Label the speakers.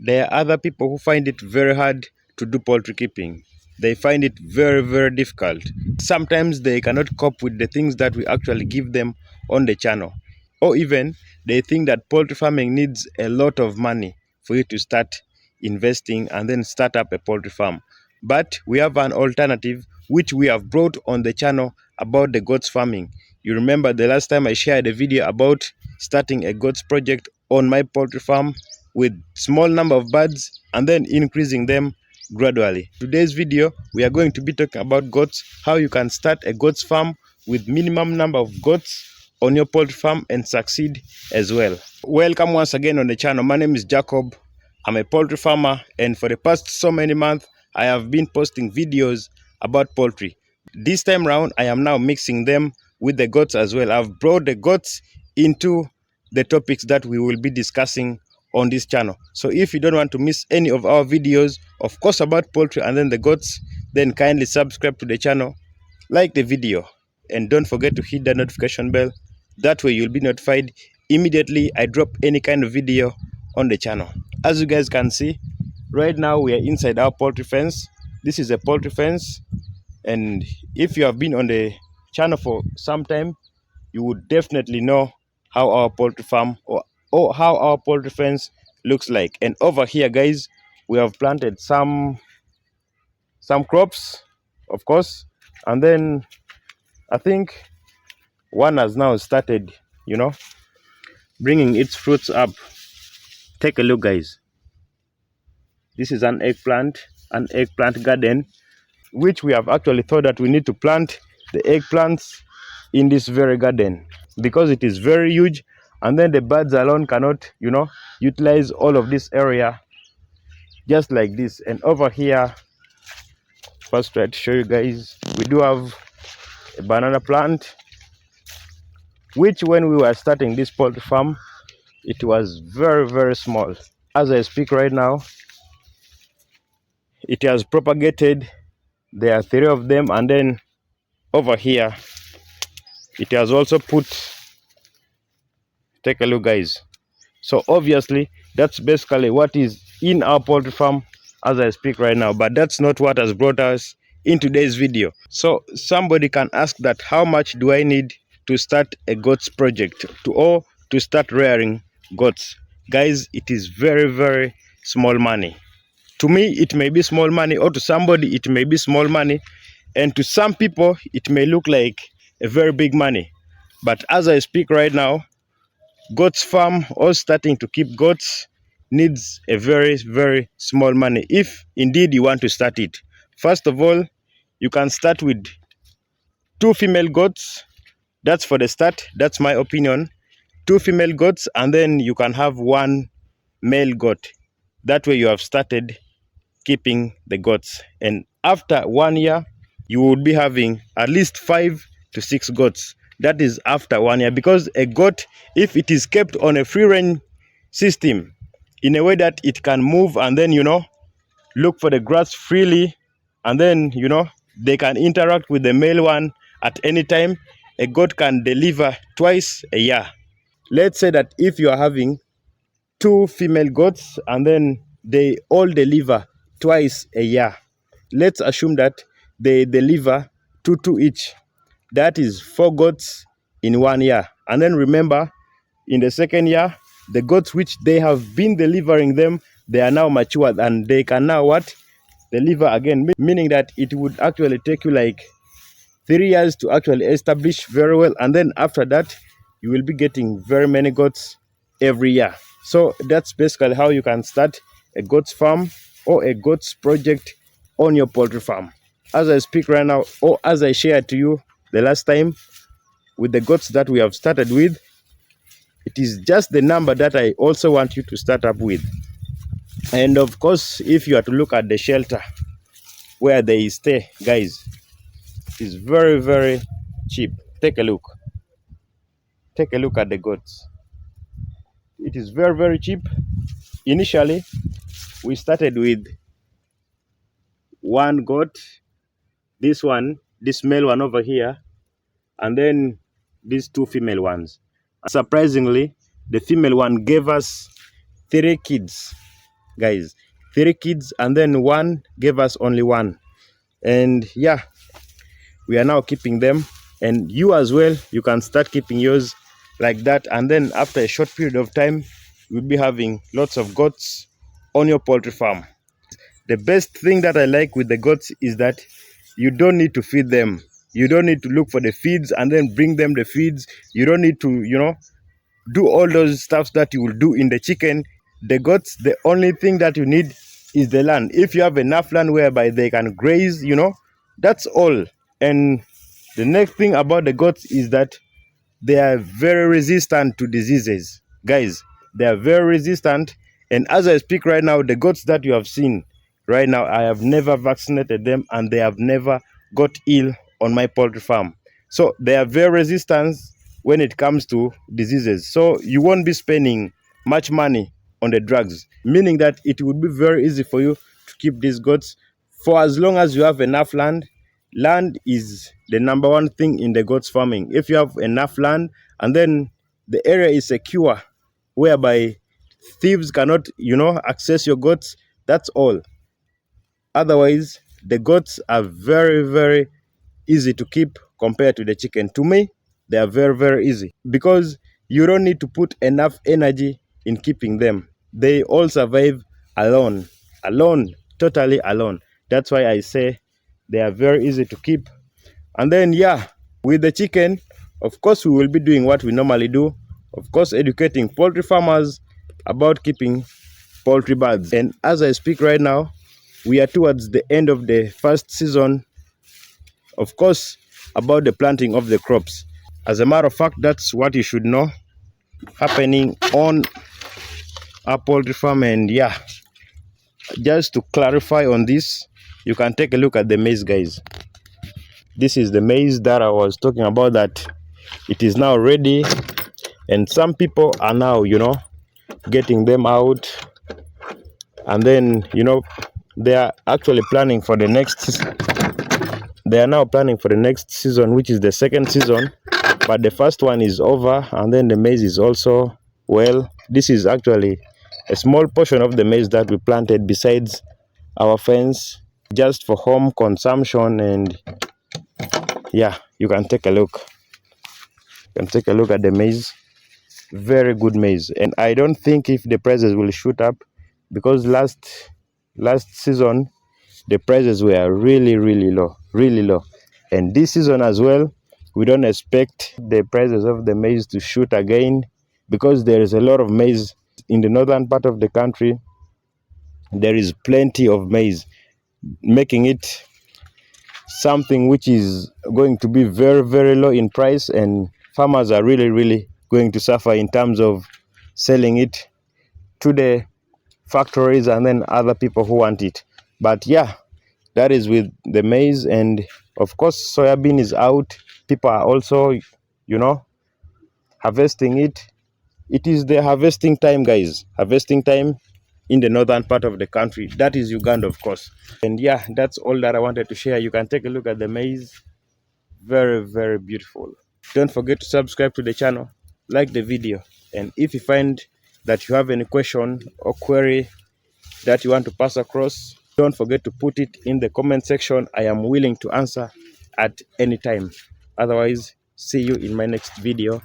Speaker 1: there are other people who find it very hard to do poultry keeping. They find it very, very difficult. Sometimes they cannot cope with the things that we actually give them on the channel. Or even they think that poultry farming needs a lot of money for you to start investing and then start up a poultry farm. But we have an alternative which we have brought on the channel about the goats farming. You remember the last time I shared a video about starting a goats project on my poultry farm with small number of birds and then increasing them gradually. Today's video we are going to be talking about goats, how you can start a goats farm with minimum number of goats on your poultry farm and succeed as well. Welcome once again on the channel. My name is Jacob. I'm a poultry farmer, and for the past so many months I have been posting videos about poultry. This time round I am now mixing them with the goats as well. I've brought the goats into the topics that we will be discussing on this channel. So if you don't want to miss any of our videos, of course, about poultry and then the goats, then kindly subscribe to the channel, like the video, and don't forget to hit the notification bell. That way you'll be notified immediately I drop any kind of video on the channel. As you guys can see, right now we are inside our poultry fence. This is a poultry fence, and if you have been on the channel for some time, you would definitely know how our poultry farm or how our poultry fence looks like. And over here, guys, we have planted some crops, of course, and then I think one has now started, bringing its fruits up. Take a look, guys. This is an eggplant garden, which we have actually thought that we need to plant the eggplants in this very garden because it is very huge, and then the birds alone cannot, utilize all of this area just like this. And over here, first try to show you guys, we do have a banana plant, which when we were starting this poultry farm, it was very, very small. As I speak right now, it has propagated. There are 3 of them, and then over here it has also put, take a look, guys. So obviously that's basically what is in our poultry farm as I speak right now, but that's not what has brought us in today's video. So somebody can ask that, how much do I need to start a goats project, to start rearing goats? Guys, it is very, very small money. To me it may be small money, or to somebody it may be small money, and to some people it may look like a very big money. But as I speak right now, goats farm or starting to keep goats needs a very, very small money if indeed you want to start it. First of all, you can start with 2 female goats. That's for the start. That's my opinion. 2 female goats, and then you can have 1 male goat. That way you have started keeping the goats, and after 1 year you would be having at least 5 to 6 goats. That is after 1 year, because a goat, if it is kept on a free range system in a way that it can move and then look for the grass freely, and then they can interact with the male one at any time, a goat can deliver twice a year. Let's say that if you are having 2 female goats and then they all deliver twice a year, let's assume that they deliver 2 each. That is 4 goats in 1 year. And then remember, in the second year, the goats which they have been delivering them, they are now matured and they can now deliver again, meaning that it would actually take you like 3 years to actually establish very well, and then after that you will be getting very many goats every year. So that's basically how you can start a goats farm or a goats project on your poultry farm. As I speak right now, or as I shared to you the last time, with the goats that we have started with, it is just the number that I also want you to start up with. And of course, if you are to look at the shelter where they stay, guys, it's very, very cheap. Take a look at the goats. It is very, very cheap. Initially we started with 1 goat, this male one over here, and then these 2 female ones. Surprisingly, the female one gave us 3 kids. guys. 3 kids, and then one gave us only one. And yeah, we are now keeping them, and you as well, you can start keeping yours like that. And then after a short period of time, you'll be having lots of goats on your poultry farm. The best thing that I like with the goats is that you don't need to feed them. You don't need to look for the feeds and then bring them the feeds. You don't need to, do all those stuffs that you will do in the chicken. The goats, the only thing that you need is the land. If you have enough land whereby they can graze, that's all. And the next thing about the goats is that they are very resistant to diseases, guys. They are very resistant. And as I speak right now, the goats that you have seen right now, I have never vaccinated them, and they have never got ill on my poultry farm. So they are very resistant when it comes to diseases. So you won't be spending much money on the drugs, meaning that it would be very easy for you to keep these goats for as long as you have enough land. Land is the number one thing in the goats farming. If you have enough land, and then the area is secure whereby thieves cannot access your goats, that's all. Otherwise, the goats are very, very easy to keep compared to the chicken. To me, they are very, very easy because you don't need to put enough energy in keeping them. They all survive alone, totally alone. That's why I say they are very easy to keep. And then, yeah, with the chicken, of course, we will be doing what we normally do. Of course, educating poultry farmers about keeping poultry birds. And as I speak right now, we are towards the end of the first season, of course, about the planting of the crops. As a matter of fact, that's what you should know happening on our poultry farm. And yeah, just to clarify on this, you can take a look at the maize, guys. This is the maize that I was talking about, that it is now ready, and some people are now getting them out, and then they are actually planning for the next. They are now planning for the next season, which is the second season, but the first one is over. And then the maize is also, well, this is actually a small portion of the maize that we planted besides our fence, just for home consumption. And yeah, you can take a look. You can take a look at the maize. Very good maize. And I don't think if the prices will shoot up, because last season the prices were really, really low, really low. And this season as well, we don't expect the prices of the maize to shoot again, because there is a lot of maize in the northern part of the country. There is plenty of maize, making it something which is going to be very, very low in price, and farmers are really, really going to suffer in terms of selling it to the factories and then other people who want it. But yeah, that is with the maize. And of course, soybean is out. People are also harvesting it. It is the harvesting time, guys. Harvesting time in the northern part of the country. That is Uganda, of course. And yeah, that's all that I wanted to share. You can take a look at the maize. Very, very beautiful. Don't forget to subscribe to the channel, like the video, and if you find that you have any question or query that you want to pass across, don't forget to put it in the comment section. I am willing to answer at any time. Otherwise, see you in my next video.